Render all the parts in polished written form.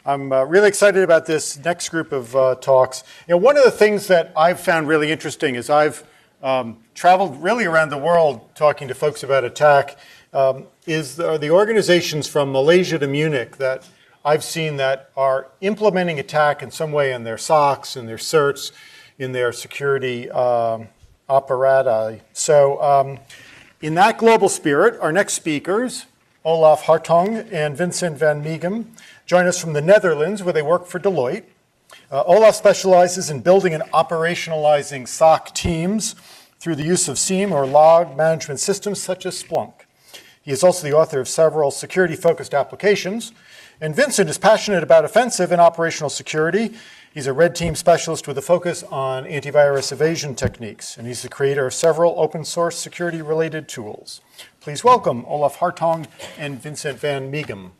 I'm really excited about this next group of talks. One of the things that I've found really interesting is I've traveled really around the world talking to folks about ATT&CK, is the organizations from Malaysia to Munich that I've seen that are implementing ATT&CK in some way in their SOCs, in their certs, in their security apparatus. So in that global spirit, our next speakers, Olaf Hartong and Vincent van Mieghem, join us from the Netherlands, where they work for Deloitte. Olaf specializes in building and operationalizing SOC teams through the use of SIEM or log management systems such as Splunk. He is also the author of several security-focused applications. And Vincent is passionate about offensive and operational security. He's a red team specialist with a focus on antivirus evasion techniques, and he's the creator of several open source security-related tools. Please welcome Olaf Hartong and Vincent van Mieghem.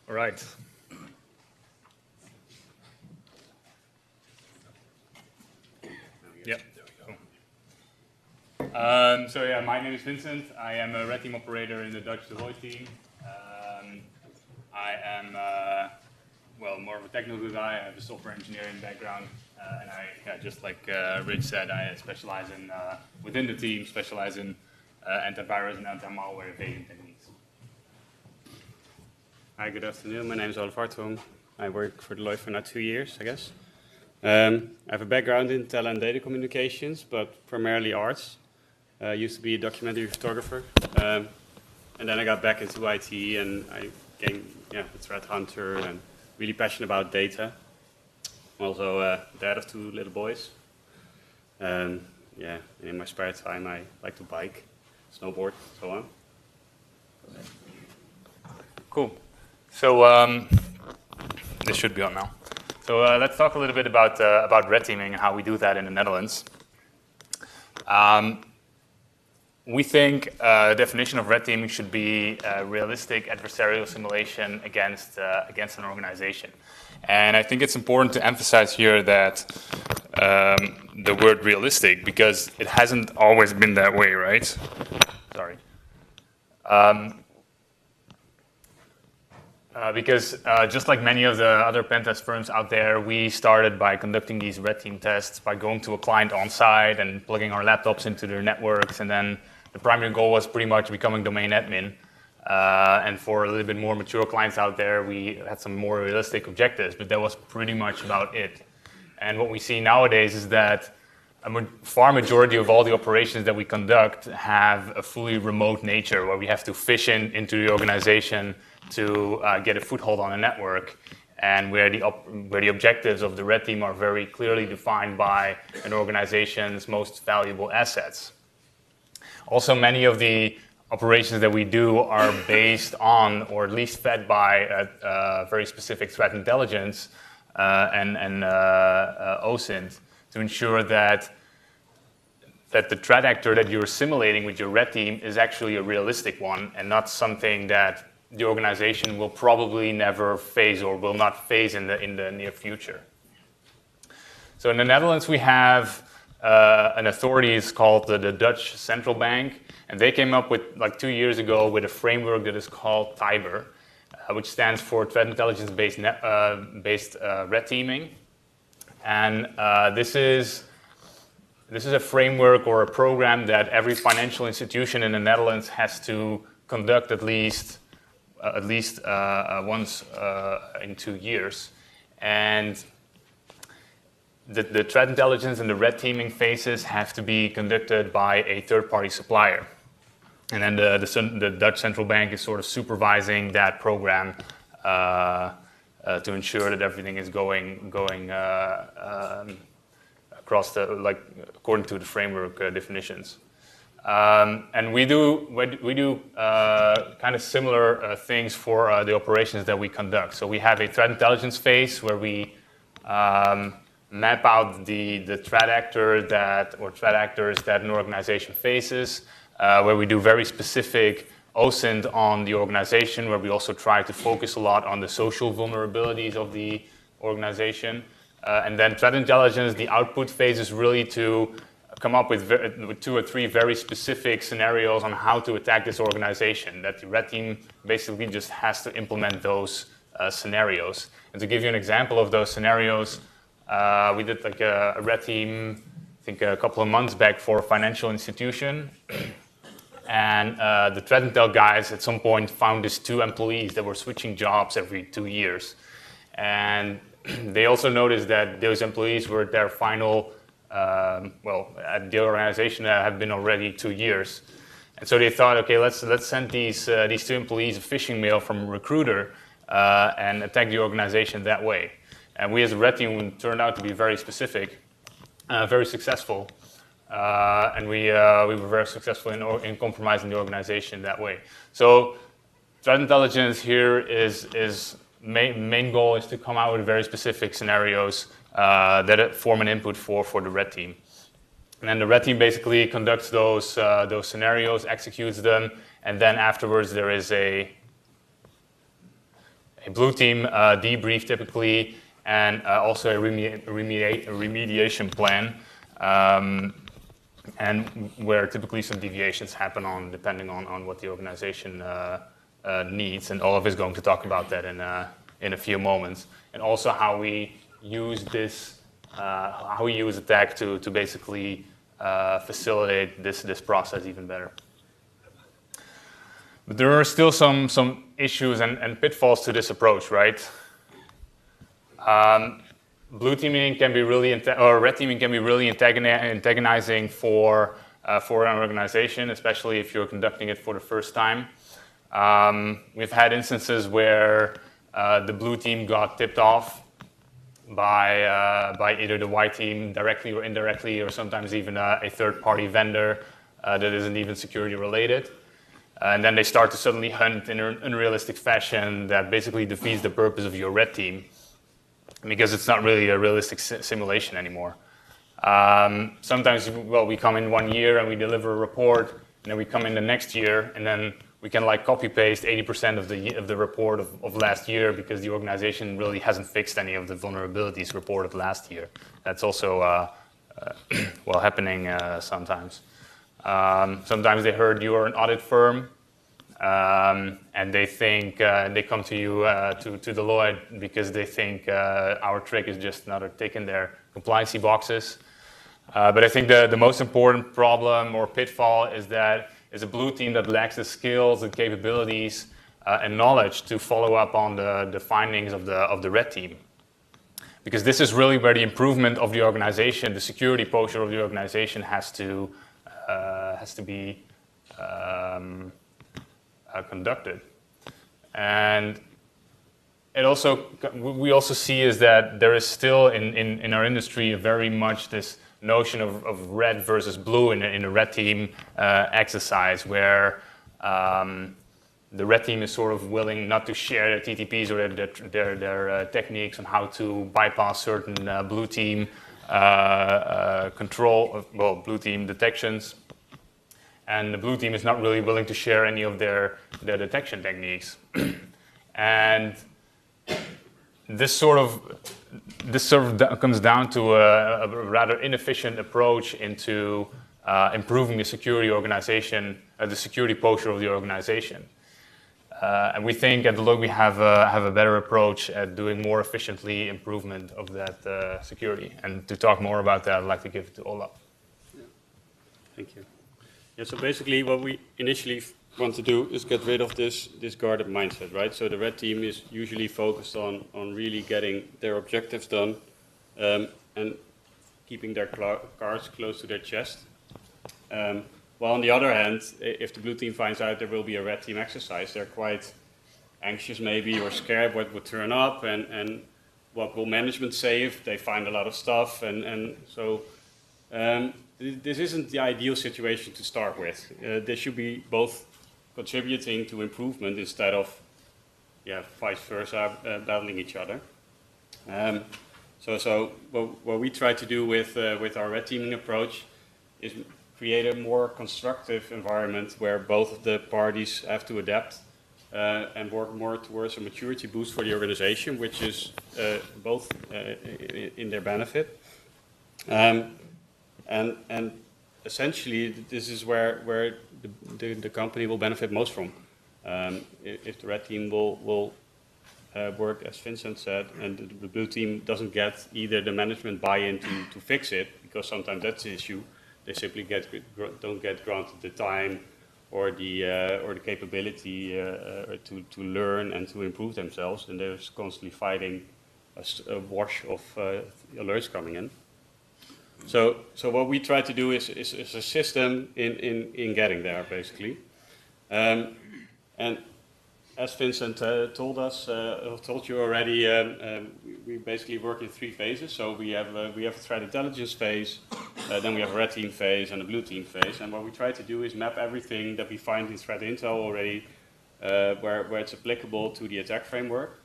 All right. Yep. Cool. My name is Vincent. I am a red team operator in the Dutch Deloitte team. I am, more of a technical guy. I have a software engineering background, and just like Rich said, I specialize in within the team, specialize in antivirus and anti-malware evasion techniques. Hi, good afternoon. My name is Olaf Hartong. I work for Deloitte for now 2 years, I guess. I have a background in tele and data communications, but primarily arts. I used to be a documentary photographer, and then I got back into IT, and I became a threat hunter and really passionate about data. I'm also dad of 2 little boys. And in my spare time, I like to bike, snowboard, so on. Cool. So this should be on now. So let's talk a little bit about red teaming and how we do that in the Netherlands. We think the definition of red teaming should be realistic adversarial simulation against an organization. And I think it's important to emphasize here that the word realistic, because it hasn't always been that way, right? Sorry. Because just like many of the other pen test firms out there, we started by conducting these red team tests by going to a client on site and plugging our laptops into their networks, and then the primary goal was pretty much becoming domain admin. And for a little bit more mature clients out there, we had some more realistic objectives, but that was pretty much about it. And what we see nowadays is that a far majority of all the operations that we conduct have a fully remote nature, where we have to fish into the organization to get a foothold on a network, and where the objectives of the red team are very clearly defined by an organization's most valuable assets. Also, many of the operations that we do are based on, or at least fed by, very specific threat intelligence and OSINT to ensure that the threat actor that you're simulating with your red team is actually a realistic one and not something that the organization will probably never face or will not face in the near future. So in the Netherlands, we have an authority is called the Dutch Central Bank, and they came up with, like 2 years ago, with a framework that is called TIBER, which stands for Threat Intelligence-based red teaming. And this is a framework or a program that every financial institution in the Netherlands has to conduct at least once in 2 years. And the threat intelligence and the red teaming phases have to be conducted by a third-party supplier. And then the Dutch Central Bank is sort of supervising that program to ensure that everything is going across according to the framework definitions. And we do kind of similar things for the operations that we conduct. So we have a threat intelligence phase where we map out the threat actors that an organization faces, where we do very specific OSINT on the organization, where we also try to focus a lot on the social vulnerabilities of the organization. And then threat intelligence, the output phase is really to come up with 2 or 3 very specific scenarios on how to attack this organization, that the red team basically just has to implement those scenarios. And to give you an example of those scenarios, we did like a red team, I think a couple of months back for a financial institution. And the threat intel guys at some point found these 2 employees that were switching jobs every 2 years. And they also noticed that those employees were their final, at the organization have been already 2 years. And so they thought, okay, let's send these 2 employees a phishing mail from a recruiter and attack the organization that way. And we as a red team turned out to be very specific, very successful. And we were very successful in compromising the organization that way. So threat intelligence here is main goal is to come out with very specific scenarios that form an input for the red team. And then the red team basically conducts those scenarios, executes them, and then afterwards there is a blue team debrief typically, and also a remediation plan. And where typically some deviations happen depending on what the organization needs, and Olaf is going to talk about that in a few moments, and also how we use ATT&CK to basically facilitate this process even better. But there are still some issues and pitfalls to this approach, right? Blue teaming can be really, or red teaming can be really antagonizing for an organization, especially if you're conducting it for the first time. We've had instances where the blue team got tipped off by either the white team directly or indirectly, or sometimes even a third-party vendor that isn't even security related. And then they start to suddenly hunt in an unrealistic fashion that basically defeats the purpose of your red team, because it's not really a realistic simulation anymore. Sometimes, we come in 1 year and we deliver a report, and then we come in the next year, and then we can like copy-paste 80% of the report of last year, because the organization really hasn't fixed any of the vulnerabilities reported last year. That's also happening sometimes. Sometimes they heard you are an audit firm, and they think they come to you to Deloitte because they think our trick is just another tick in their compliancy boxes. But I think the most important problem or pitfall is that is a blue team that lacks the skills and capabilities and knowledge to follow up on the findings of the red team. Because this is really where the improvement of the organization, the security posture of the organization has to be conducted. And we also see is that there is still in our industry very much this notion of red versus blue in a red team exercise, where the red team is sort of willing not to share their TTPs or their techniques on how to bypass certain blue team blue team detections. And the blue team is not really willing to share any of their detection techniques. And this sort of comes down to a rather inefficient approach into improving the security organization, the security posture of the organization. And we think at Deloitte we have a better approach at doing more efficiently improvement of that security. And to talk more about that, I'd like to give it to Olaf. Yeah. Thank you. Yeah, so basically what we initially want to do is get rid of this guarded mindset, right? So the red team is usually focused on really getting their objectives done and keeping their cards close to their chest. While on the other hand, if the blue team finds out there will be a red team exercise, they're quite anxious maybe or scared what would turn up and what will management say if they find a lot of stuff. And so this isn't the ideal situation to start with. They should be both contributing to improvement instead of, vice versa, battling each other. So what we try to do with our red teaming approach is create a more constructive environment where both of the parties have to adapt and work more towards a maturity boost for the organization, which is both in their benefit. And essentially, this is where the company will benefit most from. If the red team will work, as Vincent said, and the blue team doesn't get either the management buy-in to fix it, because sometimes that's the issue, they simply don't get granted the time or the capability to learn and to improve themselves, and they're constantly fighting a wash of alerts coming in. So what we try to do is assist them in getting there, basically. And as Vincent told you already, we basically work in 3 phases. So we have a threat intelligence phase, then we have a red team phase and a blue team phase. And what we try to do is map everything that we find in threat intel already, where it's applicable to the attack framework,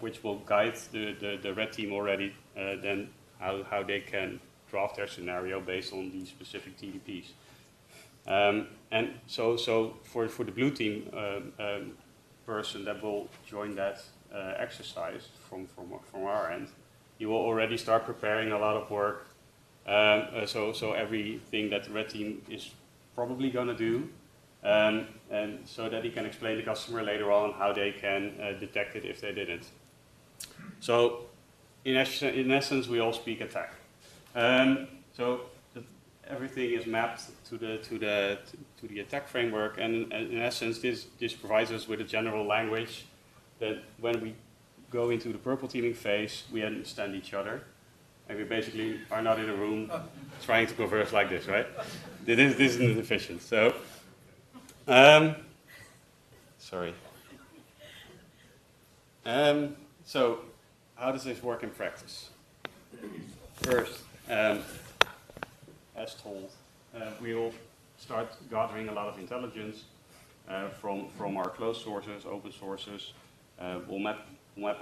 which will guide the red team already then how they can draft their scenario based on these specific TTPs. And so for the blue team person that will join that exercise from our end, you will already start preparing a lot of work. So everything that the red team is probably going to do, and so that he can explain to the customer later on how they can detect it if they didn't. So in essence, we all speak attack. So everything is mapped to the attack framework, and in essence, this provides us with a general language that when we go into the purple teaming phase, we understand each other, and we basically are not in a room trying to converse like this, right? This isn't efficient. So, sorry. So, how does this work in practice? First, as told, we will start gathering a lot of intelligence from our closed sources, open sources. We'll map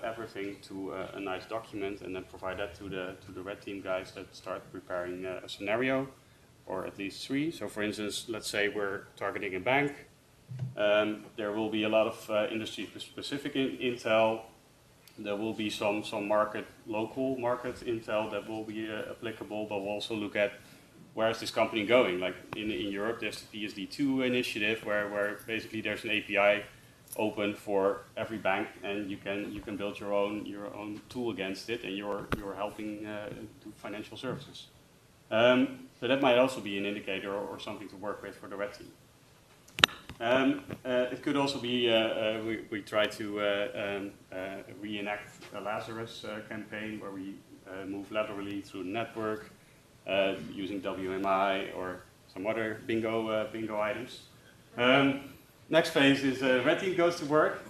everything to a nice document and then provide that to the red team guys that start preparing a scenario, or at least 3. So for instance, let's say we're targeting a bank. There will be a lot of industry-specific intel. There will be some local market intel that will be applicable, but we'll also look at where is this company going. Like in Europe, there's the PSD2 initiative where basically there's an API open for every bank, and you can build your own tool against it, and you're helping do financial services. So that might also be an indicator or something to work with for the red team. It could also be we try to reenact a Lazarus campaign where we move laterally through the network using WMI or some other bingo items. Next phase is red team goes to work.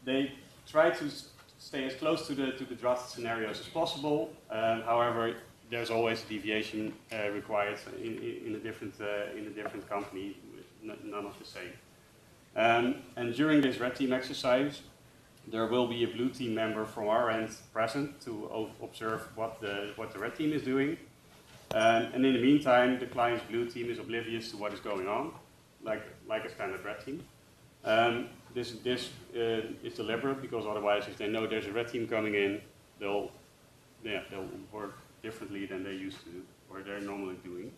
They try to stay as close to the drafted scenarios as possible. However, there's always a deviation required in a different company. None of the same. And during this red team exercise, there will be a blue team member from our end present to observe what the red team is doing. And in the meantime, the client's blue team is oblivious to what is going on, like a standard red team. This is deliberate, because otherwise, if they know there's a red team coming in, they'll work differently than they used to, or they're normally doing.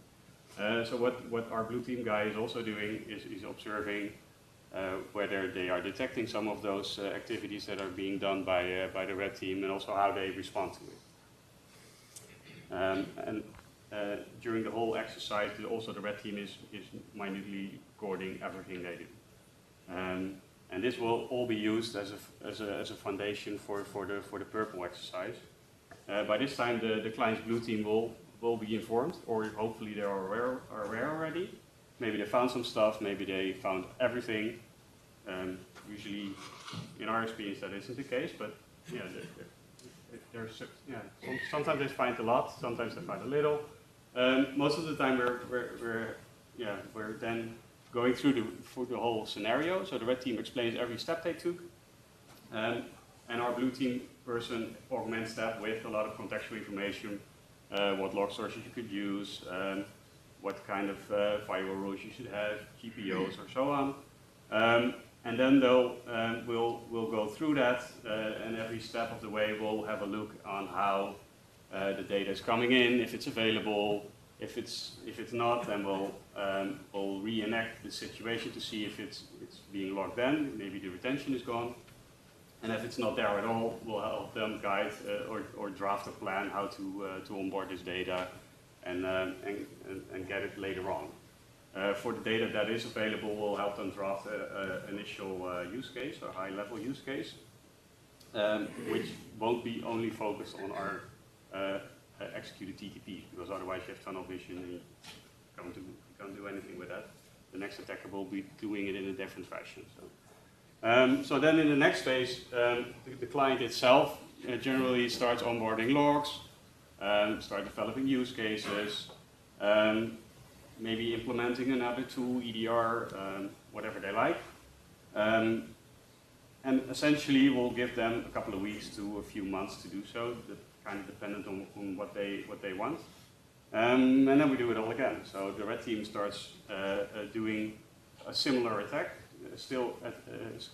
So what our blue team guy is also doing is observing whether they are detecting some of those activities that are being done by the red team, and also how they respond to it. And during the whole exercise, also the red team is minutely recording everything they do. And this will all be used as a foundation for the purple exercise. By this time, the client's blue team will be informed, or hopefully they are aware already. Maybe they found some stuff, maybe they found everything. Usually, in our experience, that isn't the case, but yeah, sometimes they find a lot, sometimes they find a little. Most of the time, we're then going through the whole scenario. So the red team explains every step they took, and our blue team person augments that with a lot of contextual information. What log sources you could use, what kind of firewall rules you should have, GPOs, or so on. And then we'll go through that, and every step of the way we'll have a look on how the data is coming in, if it's available. If it's not, then we'll reenact the situation to see if it's being logged in. Maybe the retention is gone. And if it's not there at all, we'll help them guide or draft a plan how to onboard this data and get it later on. For the data that is available, we'll help them draft an initial use case, or high-level use case, which won't be only focused on our executed TTPs, because otherwise you have tunnel vision and you can't do anything with that. The next attacker will be doing it in a different fashion. So then in the next phase, the client itself generally starts onboarding logs, start developing use cases, maybe implementing another tool, EDR, whatever they like. And essentially we'll give them a couple of weeks to a few months to do so, kind of dependent on what they want. And then we do it all again. So the red team starts doing a similar attack, still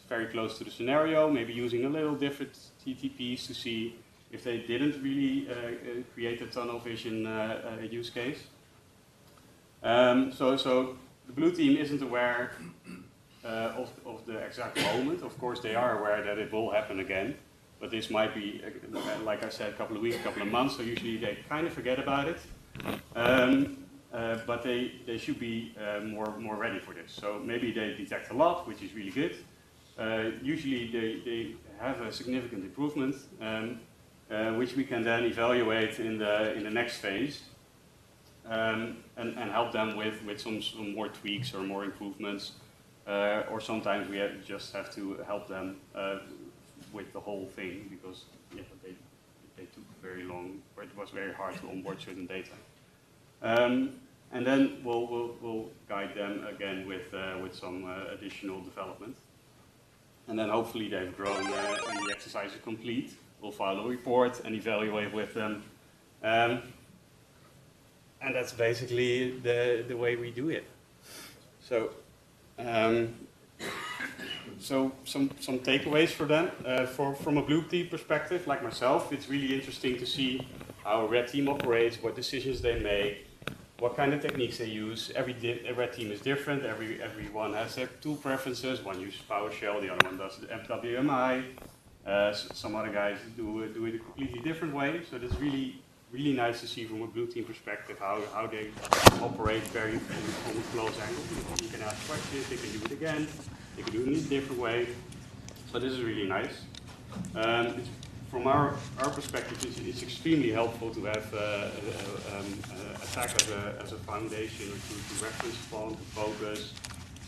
very close to the scenario, maybe using a little different TTPs to see if they didn't really create a tunnel vision use case. So the blue team isn't aware of the exact moment. Of course, they are aware that it will happen again, but this might be, like I said, a couple of weeks, a couple of months, so usually they kind of forget about it. But they should be more ready for this. So maybe they detect a lot, which is really good. Usually they have a significant improvement, which we can then evaluate in the next phase, and help them with some more tweaks or more improvements. Or sometimes we just have to help them with the whole thing, because they took very long, or it was very hard to onboard certain data. And then we'll guide them again with some additional development. And then hopefully they've grown and the exercise is complete. We'll file a report and evaluate with them. And that's basically the way we do it. So, so some takeaways for them. From a blue team perspective, like myself, it's really interesting to see how a red team operates, what decisions they make, what kind of techniques they use. Every red team is different. Everyone has their tool preferences. One uses PowerShell, the other one does MWMI. Some other guys do it a completely different way. So it's really nice to see from a blue team perspective how they operate very from a close angle. You can ask questions, they can do it again, they can do it in a different way. So this is really nice. From our perspective, it's extremely helpful to have attack as a foundation, or to reference upon, to focus,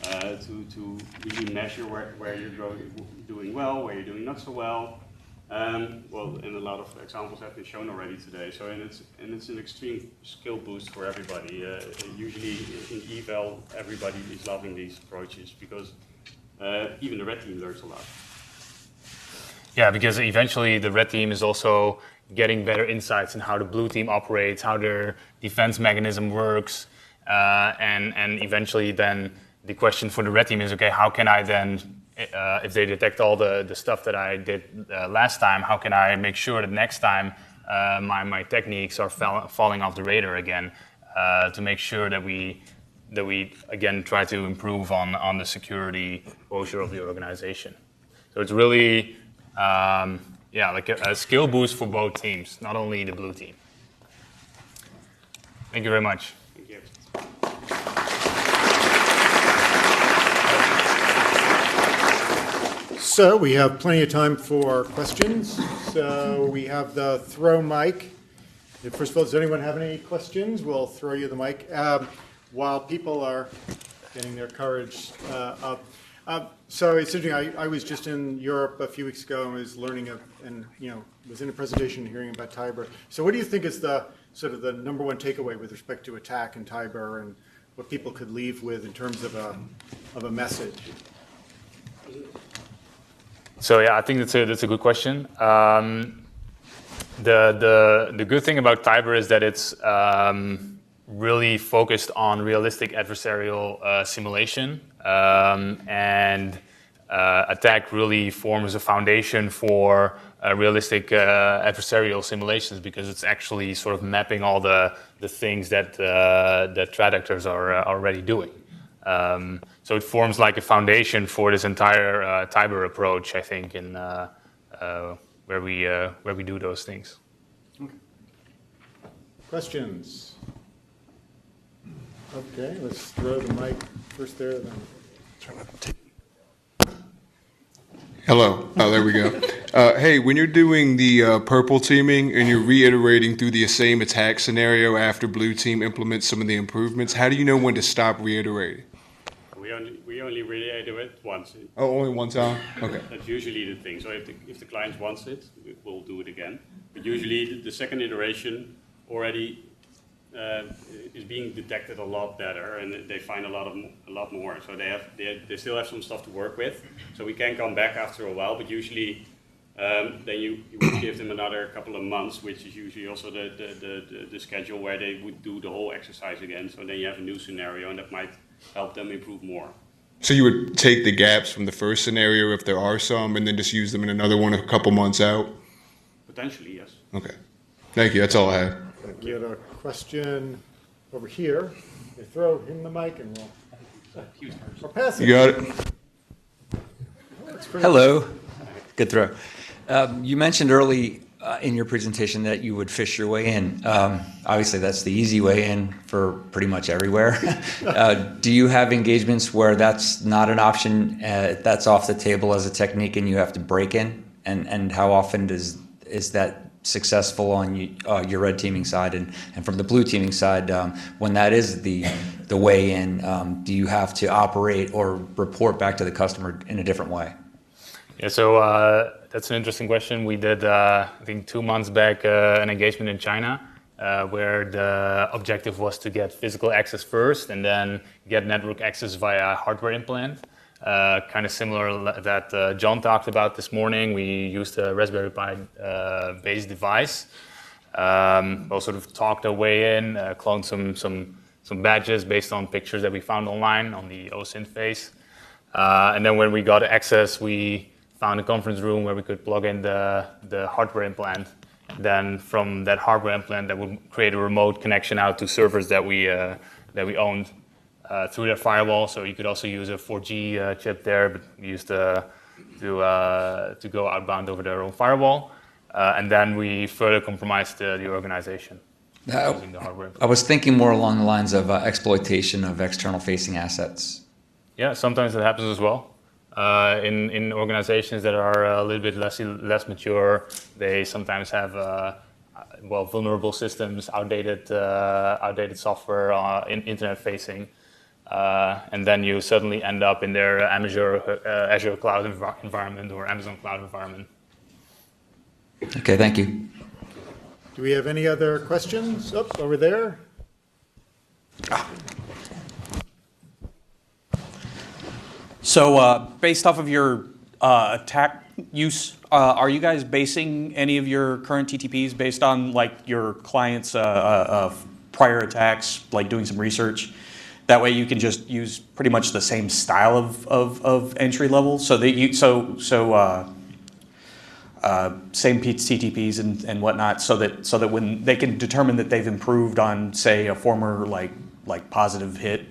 to really measure where you're doing well, where you're doing not so well. Well, and a lot of examples have been shown already today. So, and it's an extreme skill boost for everybody. Usually in eval, everybody is loving these approaches, because even the red team learns a lot. Yeah, because eventually the red team is also getting better insights in how the blue team operates, how their defense mechanism works, and eventually then the question for the red team is, okay, how can I then, if they detect all the stuff that I did last time, how can I make sure that next time my techniques are falling off the radar again, to make sure that we again try to improve on the security posture of the organization. So it's really like a skill boost for both teams, not only the blue team. Thank you very much. Thank you. So we have plenty of time for questions. So we have the throw mic. First of all, does anyone have any questions? We'll throw you the mic. While people are getting their courage up. So it's interesting, I was just in Europe a few weeks ago and was learning was in a presentation hearing about TIBER. So what do you think is the sort of the number one takeaway with respect to attack and TIBER, and what people could leave with in terms of a message? So yeah, I think that's a good question. The good thing about TIBER is that it's really focused on realistic adversarial simulation, and ATT&CK really forms a foundation for realistic adversarial simulations, because it's actually sort of mapping all the things that threat actors are already doing. So it forms like a foundation for this entire TIBER approach, I think, in where we do those things. Okay. Questions? Okay, let's throw the mic first there, then turn it. Hello. Oh, there we go. Hey, when you're doing the purple teaming and you're reiterating through the same attack scenario after blue team implements some of the improvements, how do you know when to stop reiterating? We only reiterate once. Oh, only one time? Okay. That's usually the thing. So if the client wants it, we'll do it again. But usually the second iteration already is being detected a lot better, and they find a lot more. So they still have some stuff to work with. So we can come back after a while, but usually then you would give them another couple of months, which is usually also the schedule where they would do the whole exercise again. So then you have a new scenario, and that might help them improve more. So you would take the gaps from the first scenario, if there are some, and then just use them in another one a couple months out? Potentially, yes. Okay. Thank you. That's all I have. We had a question over here. They throw him the mic and we'll pass it. You got it? Hello. Good throw. You mentioned early in your presentation that you would fish your way in. Obviously, that's the easy way in for pretty much everywhere. Do you have engagements where that's not an option, that's off the table as a technique and you have to break in? And how often is that successful on your red teaming side? And from the blue teaming side, when that is the way in, do you have to operate or report back to the customer in a different way? Yeah, so that's an interesting question. We did, I think 2 months back, an engagement in China where the objective was to get physical access first and then get network access via hardware implant. Kind of similar that John talked about this morning. We used a Raspberry Pi based device. We'll sort of talked our way in, cloned some badges based on pictures that we found online on the OSINT face. And then when we got access, we found a conference room where we could plug in the hardware implant. Then from that hardware implant, that would create a remote connection out to servers that we owned through that firewall. So you could also use a 4G chip there, but we used to go outbound over their own firewall. And then we further compromised the organization using the hardware implant. I was thinking more along the lines of exploitation of external facing assets. Yeah, sometimes that happens as well. In organizations that are a little bit less mature, they sometimes have vulnerable systems, outdated software, internet facing, and then you suddenly end up in their Azure cloud environment or Amazon cloud environment. Okay, thank you. Do we have any other questions? Oh, over there. So based off of your attack use, are you guys basing any of your current TTPs based on like your clients' prior attacks, like doing some research? That way you can just use pretty much the same style of entry level, so that you same TTPs and whatnot, so that when they can determine that they've improved on, say, a former like positive hit.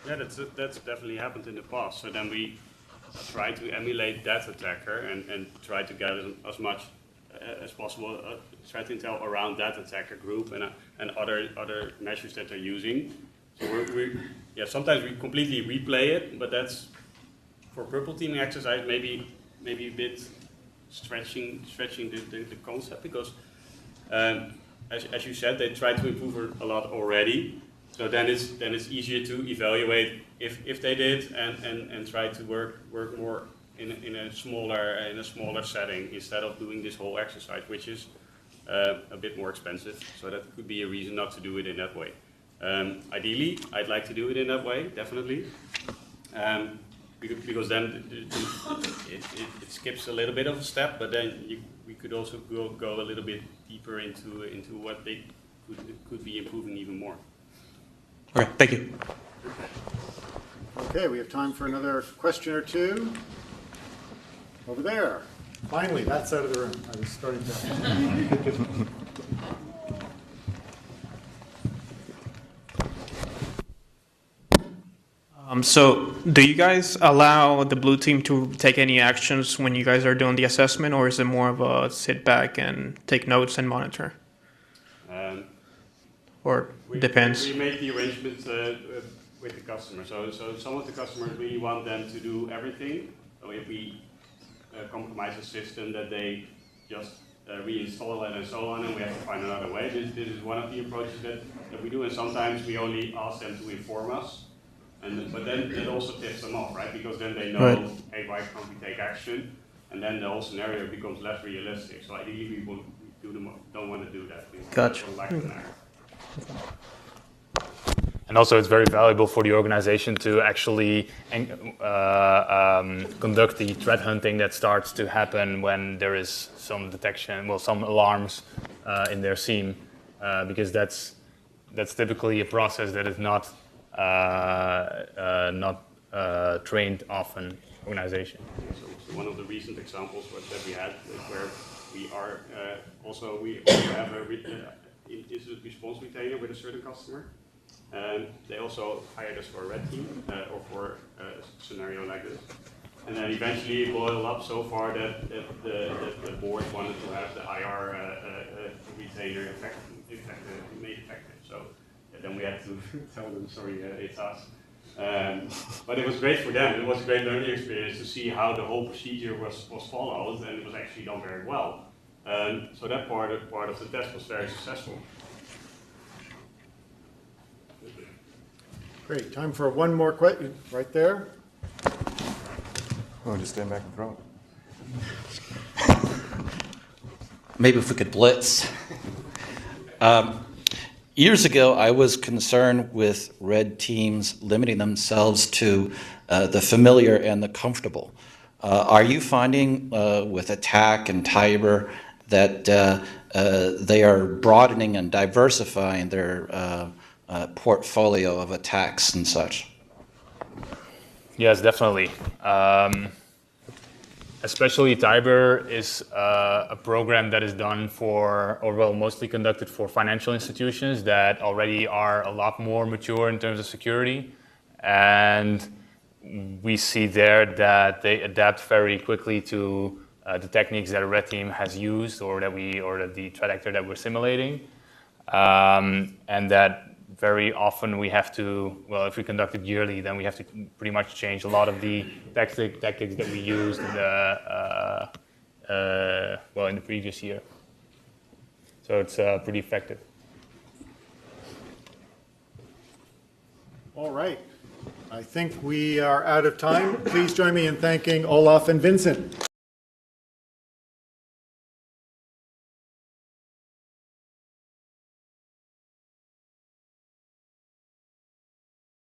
Yeah, that's definitely happened in the past. So then we try to emulate that attacker and try to get as much as possible threat intel around that attacker group and other measures that they're using. So sometimes we completely replay it, but that's for purple teaming exercise maybe a bit stretching the concept, because as you said, they try to improve a lot already. So then it's easier to evaluate if they did and try to work more in a smaller setting instead of doing this whole exercise, which is a bit more expensive. So that could be a reason not to do it in that way. Ideally, I'd like to do it in that way, definitely, because then it skips a little bit of a step. But then we could also go a little bit deeper into what they could be improving even more. Okay, thank you. Okay, we have time for another question or two. Over there. Finally, that side of the room. I was starting to. So do you guys allow the blue team to take any actions when you guys are doing the assessment, or is it more of a sit back and take notes and monitor? Or depends? We make the arrangements with the customer. So some of the customers, we want them to do everything. So if we compromise a system, that they just reinstall it and so on, and we have to find another way. This is one of the approaches that we do, and sometimes we only ask them to inform us. But then it also tips them off, right? Because then they know, Right. hey, why can't we take action? And then the whole scenario becomes less realistic. So ideally, we don't want to do that. We Gotcha. don't like that. And also, it's very valuable for the organization to actually conduct the threat hunting that starts to happen when there is some detection, well, some alarms in their SIEM, because that's typically a process that is not trained often organization. So one of the recent examples that we had is where we are we have a incident response retainer with a certain customer. They also hired us for a red team or for a scenario like this. And then eventually it boiled up so far that the board wanted to have the IR retainer made effective. So then we had to tell them, sorry, it's us. But it was great for them. It was a great learning experience to see how the whole procedure was followed, and it was actually done very well. So that part of the test was very successful. Great. Time for one more question. Right there. Oh, just stand back in front. Maybe if we could blitz. Years ago, I was concerned with red teams limiting themselves to the familiar and the comfortable. Are you finding with ATT&CK and TIBER that they are broadening and diversifying their portfolio of attacks and such? Yes, definitely. Especially TIBER is a program that is done for, or well, mostly conducted for financial institutions that already are a lot more mature in terms of security. And we see there that they adapt very quickly to the techniques that a red team has used or that the threat actor that we're simulating. And that very often we have to, well, if we conduct it yearly, then we have to pretty much change a lot of the tactics that we used in the previous year. So it's pretty effective. All right. I think we are out of time. Please join me in thanking Olaf and Vincent.